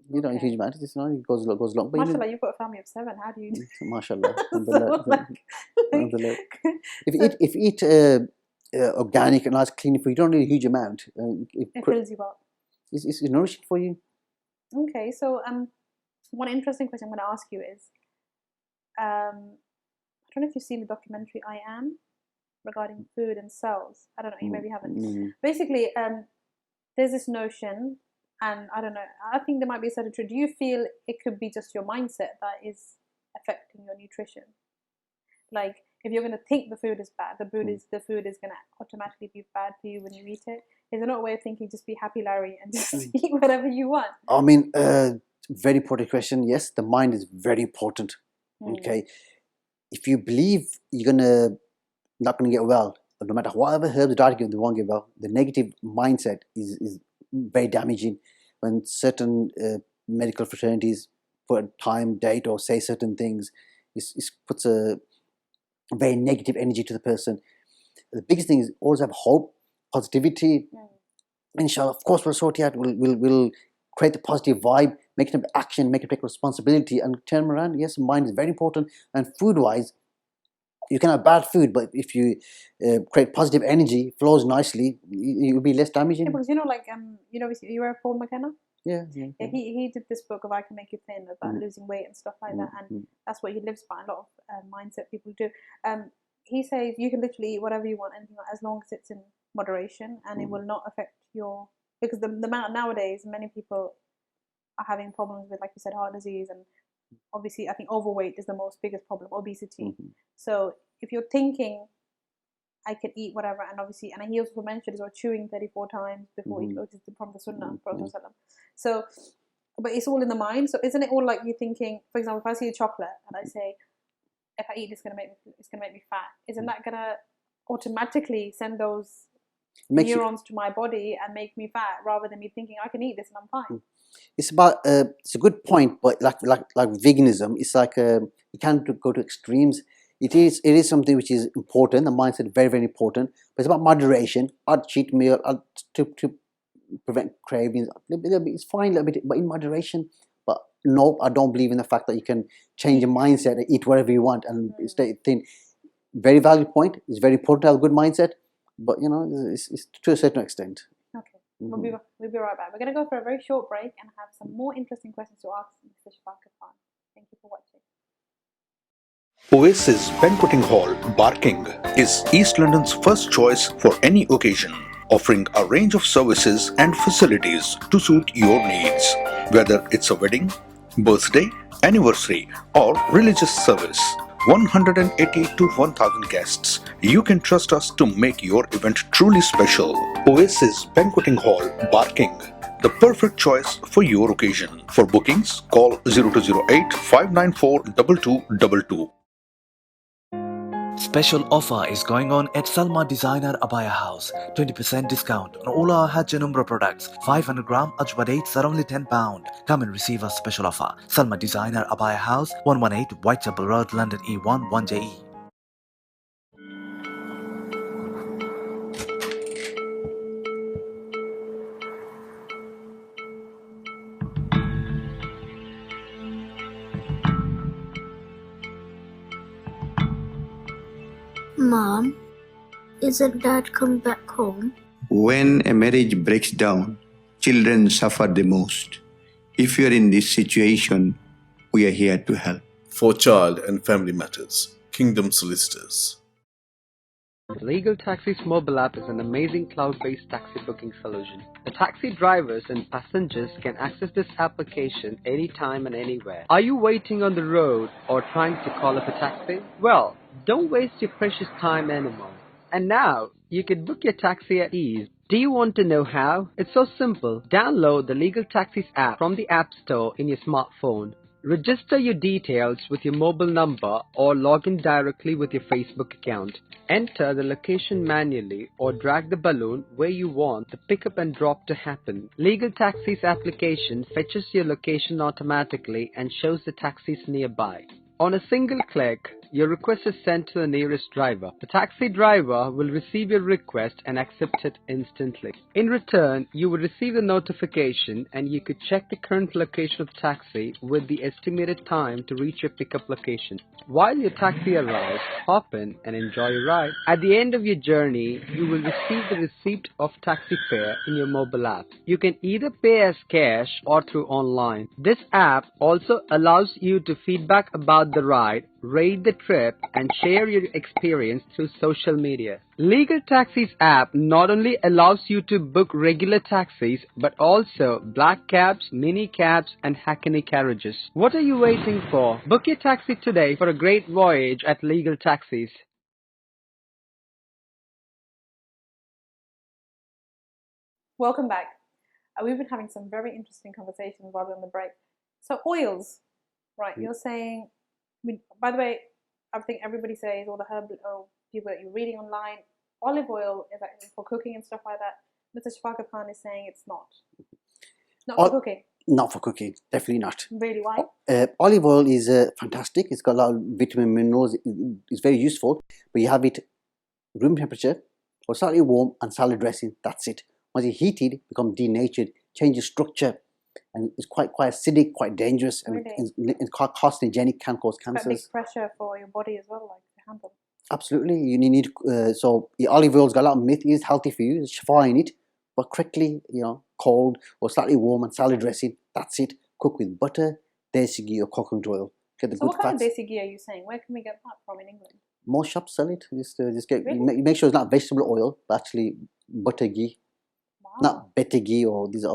You don't need a huge amount. It's not, it goes long. But Mashallah, you've got a family of 7. How do you do? Mashallah. If you eat organic and nice clean food, you don't need a huge amount. It fills you up. It's nourishing for you. Okay, so one interesting question I'm going to ask you is, I don't know if you've seen the documentary I Am regarding food and cells. I don't know, you maybe haven't. Basically, there's this notion, And I don't know, I think there might be a certain truth. Do you feel it could be just your mindset that is affecting your nutrition? Like, if you're going to think the food is bad, the food is going to automatically be bad for you when you eat it. Is there not a way of thinking, just be happy, Larry, and just eat whatever you want? I mean, very important question. Yes, the mind is very important. Okay, if you believe you're not gonna get well, but no matter whatever herbs diet you give, they won't get well. The negative mindset is very damaging. When certain medical fraternities put a time, date, or say certain things, it puts a very negative energy to the person. The biggest thing is always have hope, positivity. Inshallah, of course, we'll sort it out. We'll create the positive vibe, make it an action, make it take responsibility, and turn around. Yes, mind is very important. And food-wise, you can have bad food, but if you create positive energy, flows nicely, it will be less damaging. Yeah, because you know, like you were Paul McKenna. Yeah. He did this book of I Can Make You Thin about losing weight and stuff like that, and that's what he lives by. A lot of mindset people do. He says you can literally eat whatever you want, anything, as long as it's in moderation, and it will not affect your, because the amount nowadays, many people are having problems with, like you said, heart disease, and obviously I think overweight is the most biggest problem, obesity. So if you're thinking I can eat whatever, and obviously, and he also mentioned as well chewing 34 times before eating, which is from the Sunnah of Prophet. So, but it's all in the mind. So isn't it all like you thinking, for example, if I see a chocolate and I say, if I eat this, it's gonna make me fat. Isn't that gonna automatically send those neurons to my body and make me fat, rather than me thinking I can eat this and I'm fine? It's about it's a good point, but like veganism, it's like you can't go to extremes. It is something which is important. The mindset is very, very important, but it's about moderation. I'd cheat meal to prevent cravings. It's fine a little bit, but in moderation. But no, I don't believe in the fact that you can change your mindset and eat whatever you want and stay thin. Very valid point. It's very important to have a good mindset, but it's to a certain extent. Okay, we'll be right back. We're going to go for a very short break and have some more interesting questions to ask Mr. Shafaqat Khan. Thank you for watching. Oasis Banqueting Hall, Barking, is East London's first choice for any occasion, offering a range of services and facilities to suit your needs. Whether it's a wedding, birthday, anniversary, or religious service, 180 to 1000 guests, you can trust us to make your event truly special. Oasis Banqueting Hall, Barking, the perfect choice for your occasion. For bookings, call 0208 594 2222. Special offer is going on at Salma Designer Abaya House. 20% discount on all our Hajj and Umrah products. 500 gram ajwa dates are only £10. Come and receive our special offer. Salma Designer Abaya House, 118 Whitechapel Road, London E1 1JE. Mom, isn't Dad come back home? When a marriage breaks down, children suffer the most. If you are in this situation, we are here to help. For child and family matters, Kingdom Solicitors. Legal Taxi's mobile app is an amazing cloud-based taxi booking solution. The taxi drivers and passengers can access this application anytime and anywhere. Are you waiting on the road or trying to call up a taxi? Well, don't waste your precious time anymore. And now, you can book your taxi at ease. Do you want to know how? It's so simple. Download the Legal Taxis app from the App Store in your smartphone. Register your details with your mobile number or log in directly with your Facebook account. Enter the location manually or drag the balloon where you want the pickup and drop to happen. Legal Taxis application fetches your location automatically and shows the taxis nearby. On a single click, your request is sent to the nearest driver. The taxi driver will receive your request and accept it instantly. In return, you will receive a notification and you could check the current location of the taxi with the estimated time to reach your pickup location. While your taxi arrives, hop in and enjoy your ride. At the end of your journey, you will receive the receipt of taxi fare in your mobile app. You can either pay as cash or through online. This app also allows you to feedback about the ride, rate the trip, and share your experience through social media. Legal Taxis app not only allows you to book regular taxis, but also black cabs, mini cabs, and Hackney carriages. What are you waiting for? Book your taxi today for a great voyage at Legal Taxis. Welcome back. We've been having some very interesting conversations while we're on the break. So oils, right? You're saying, by the way, I think everybody says all the people that you're reading online, olive oil is actually for cooking and stuff like that. Mr. Shafaqat Khan is saying it's not. Not for cooking. Not for cooking, definitely not. Really, why? Olive oil is fantastic. It's got a lot of vitamin minerals. It's very useful. But you have it room temperature or slightly warm and salad dressing. That's it. Once it's heated, it becomes denatured, changes structure, and it's quite acidic, quite dangerous, and it's carcinogenic, can cause cancers. Quite big pressure for your body as well, like to handle. Absolutely, you need so the olive oil's got a lot of myth. It is healthy for you. There's shafa in it, but correctly, cold or slightly warm and salad dressing. That's it. Cook with butter, desi ghee or coconut oil. Get the so good what kind fats. of desi ghee are you saying? Where can we get that from in England? Most shops sell it. Just get Really? make sure it's not vegetable oil, but actually butter ghee. Wow. Not better ghee or these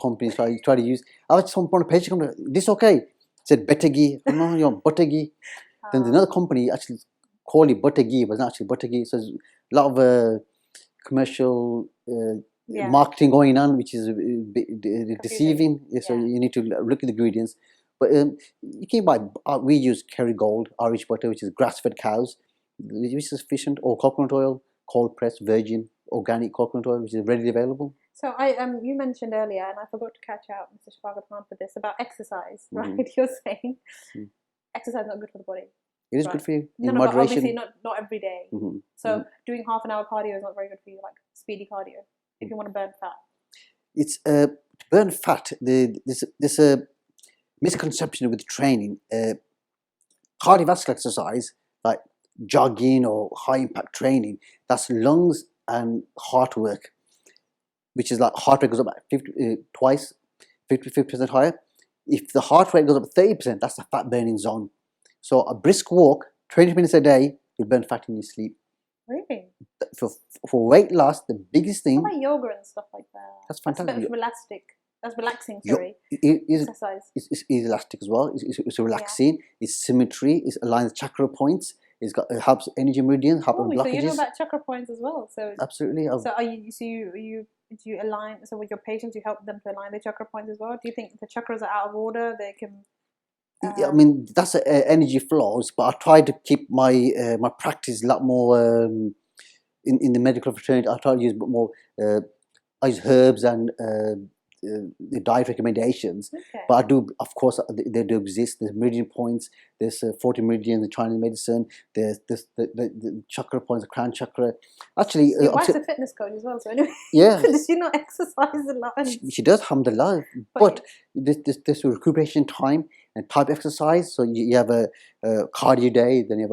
companies try to use. I was just on a page, this okay? It said better ghee. Oh, no, you're butter ghee. Then another company actually called it butter ghee, but it's not actually butter ghee. So there's a lot of commercial marketing going on, which is a bit deceiving. So you need to look at the ingredients. But you can buy. We use Kerrygold Irish butter, which is grass-fed cows, which is sufficient, or coconut oil, cold pressed virgin organic coconut oil, which is readily available. So you mentioned earlier, and I forgot to catch out Mr. Shafaqat Khan for this, about exercise, right? You're saying exercise is not good for the body. It is good for you in no, moderation. but obviously not every day. So doing half an hour cardio is not very good for you, like speedy cardio, if you want to burn fat. It's to burn fat. There's a misconception with training. Cardiovascular exercise, like jogging or high impact training, that's lungs and heart work, which is like heart rate goes up about 50% higher. If the heart rate goes up 30%, that's the fat burning zone. So a brisk walk, 20 minutes a day, you'll burn fat in your sleep. Really? For weight loss, the biggest thing. What about yoga and stuff like that? That's fantastic. That's relaxing, sorry. Exercise. It's elastic as well. It's relaxing. It's symmetry. It aligns the chakra points. It helps energy meridians, helps blockages. So you know about chakra points as well. So absolutely. So do you align? So with your patients, you help them to align their chakra points as well. Do you think the chakras are out of order? They can. I mean, that's energy flows, but I try to keep my my practice a lot more in the medical fraternity. I try to use more. I use herbs and the diet recommendations, but I do, of course, they do exist. There's meridian points. There's 40 meridians in Chinese medicine. There's the chakra points, the crown chakra. Actually, your wife's a fitness coach as well. So anyway, does she not exercise a lot? She does, alhamdulillah. But this recuperation time and type of exercise. So you have a cardio day, then you have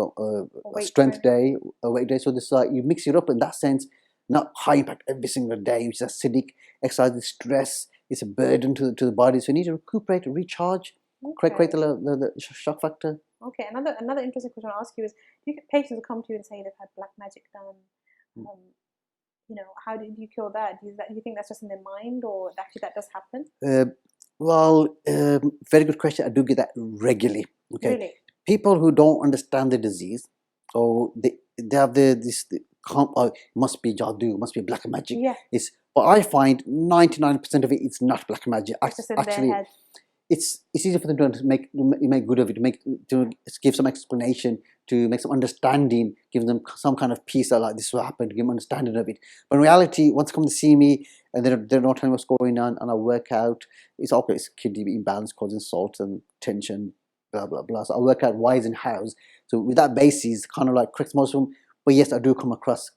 a strength day, a weight day. So this you mix it up in that sense. Not high impact every single day, which is acidic. Exercise is stress. It's a burden to the body. So you need to recuperate, recharge, create the shock factor. Okay, another interesting question I'll ask you is: do you get patients who come to you and say they've had black magic done? How do you cure that? Do you think that's just in their mind, or actually that does happen? Very good question. I do get that regularly. Okay, really? People who don't understand the disease, or they have this must be jadoo, must be black magic. Yeah. But I find 99% of it's not black magic. It's just in their head. It's easier for them to make good of it, to give some explanation, to make some understanding, give them some kind of peace that like this will happen, give them understanding of it. But in reality, once they come to see me and they're not telling me what's going on, and I work out, it's obvious kidney imbalance causing salt and tension, blah blah blah. So I work out whys and hows. So with that basis, kind of like corrects most of them. But yes, I do come across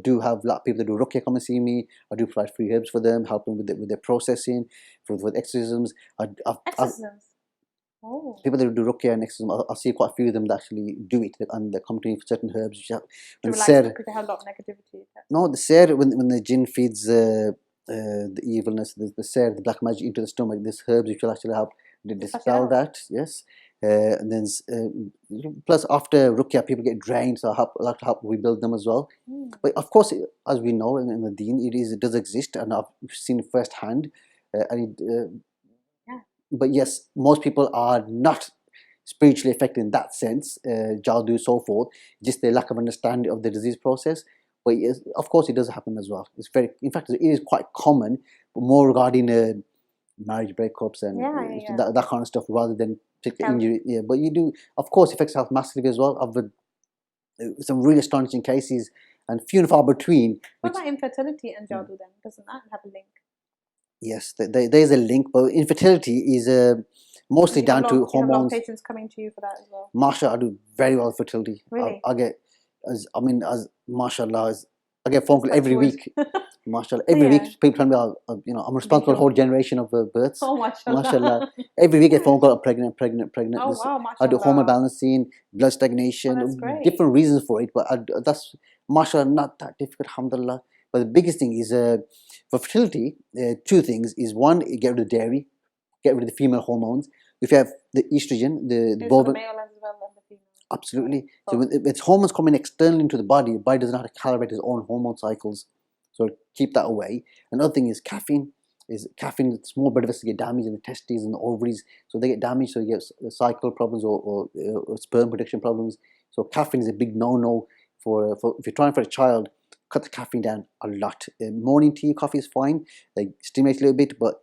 do have a lot of people that do ruqya come and see me. I do provide free herbs for them, help them with their processing, for exorcisms. Exorcisms? People that do ruqya and exorcism, I see quite a few of them that actually do it, and they come to me for certain herbs. Which have, because they have a lot of negativity. No, the ser, when the jinn feeds the evilness, the ser, the black magic into the stomach, this herbs which will actually help to dispel that. Yes. And then plus after Ruqya, people get drained, so I like to help rebuild them as well. But of course, as we know in the Deen, it does exist, and I've seen it firsthand. But yes, most people are not spiritually affected in that sense, Jadoo, so forth, just the lack of understanding of the disease process. But yes, of course, it does happen as well. It's very, in fact, it is quite common, but more regarding marriage breakups and that kind of stuff rather than particular injury. Yeah, but you do, of course, affects health massively as well. I've some really astonishing cases and few and far between. What about infertility and Jadoo then? Doesn't that have a link? Yes, there is a link, but infertility is mostly down to hormones. You have a lot of patients coming to you for that as well. Mashallah, I do very well with fertility. Really? I get, mashallah, I get phone call every week. Mashallah, every week people tell me, I'm responsible for a whole generation of births. Oh, mashallah. Mashallah. Every week I get phone call, pregnant. Oh, wow, mashallah. I do hormone balancing, blood stagnation, that's great. different reasons for it, but that's, mashallah, not that difficult, alhamdulillah. But the biggest thing is, for fertility, two things is one, get rid of dairy, get rid of the female hormones. If you have the estrogen, the bovine, male as well as the female. Absolutely. So when it's hormones coming externally into the body doesn't know how to calibrate its own hormone cycles. So keep that away. Another thing is caffeine. Small blood vessels get damaged in the testes and the ovaries, so they get damaged. So you get cycle problems or sperm production problems. So caffeine is a big no-no for if you're trying for a child. Cut the caffeine down a lot. Morning tea, coffee is fine. They stimulate a little bit, but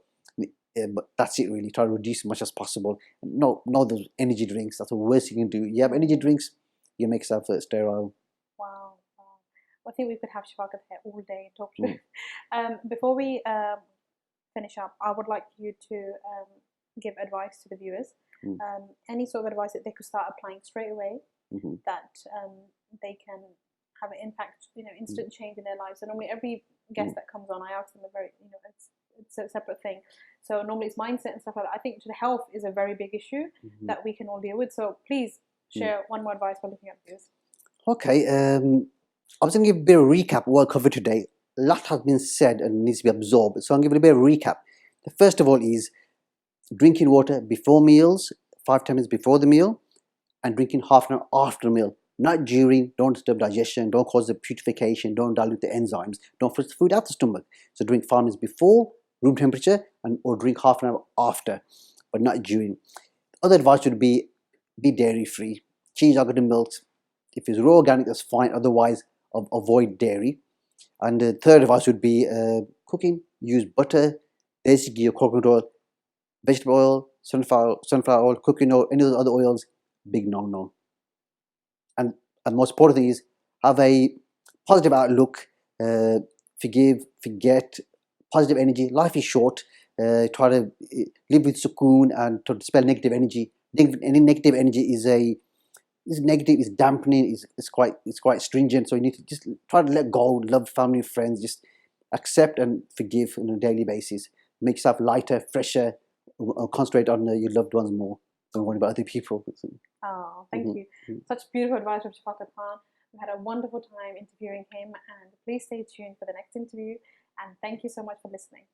that's it really. Try to reduce as much as possible. No those energy drinks. That's the worst you can do. You have energy drinks, you make yourself sterile. Wow. I think we could have Shafaqat here all day and talk to her. Before we finish up, I would like you to give advice to the viewers. Any sort of advice that they could start applying straight away, that they can have an impact, instant change in their lives. So normally every guest that comes on, I ask them a very, it's a separate thing. So normally it's mindset and stuff like that. I think health is a very big issue that we can all deal with. So please share one more advice for looking at this. Okay, I was going to give a bit of a recap of what I covered today. A lot has been said and needs to be absorbed. So I'm going to give a bit of a recap. The first of all is drinking water before meals, 5-10 minutes before the meal, and drinking half an hour after the meal. Not during, don't disturb digestion, don't cause the putrefaction, don't dilute the enzymes, don't flush the food out the stomach. So drink 5 minutes before, room temperature, or drink half an hour after, but not during. Other advice would be dairy free. Cheese, yogurt and milk. If it's raw organic, that's fine. Otherwise, avoid dairy. And the third advice would be cooking. Use butter, desi ghee or coconut oil, vegetable oil, sunflower oil, cooking oil, any of the other oils. Big no. And the most important thing is have a positive outlook, forgive, forget, positive energy. Life is short. Try to live with sukoon and to dispel negative energy. Any negative energy is negative, is dampening, is quite stringent. So you need to just try to let go, love family, friends, just accept and forgive on a daily basis. Make yourself lighter, fresher, concentrate on your loved ones more. Don't worry about other people. Oh, thank you. Such beautiful advice from Shafaqat Khan. We had a wonderful time interviewing him, and please stay tuned for the next interview. And thank you so much for listening.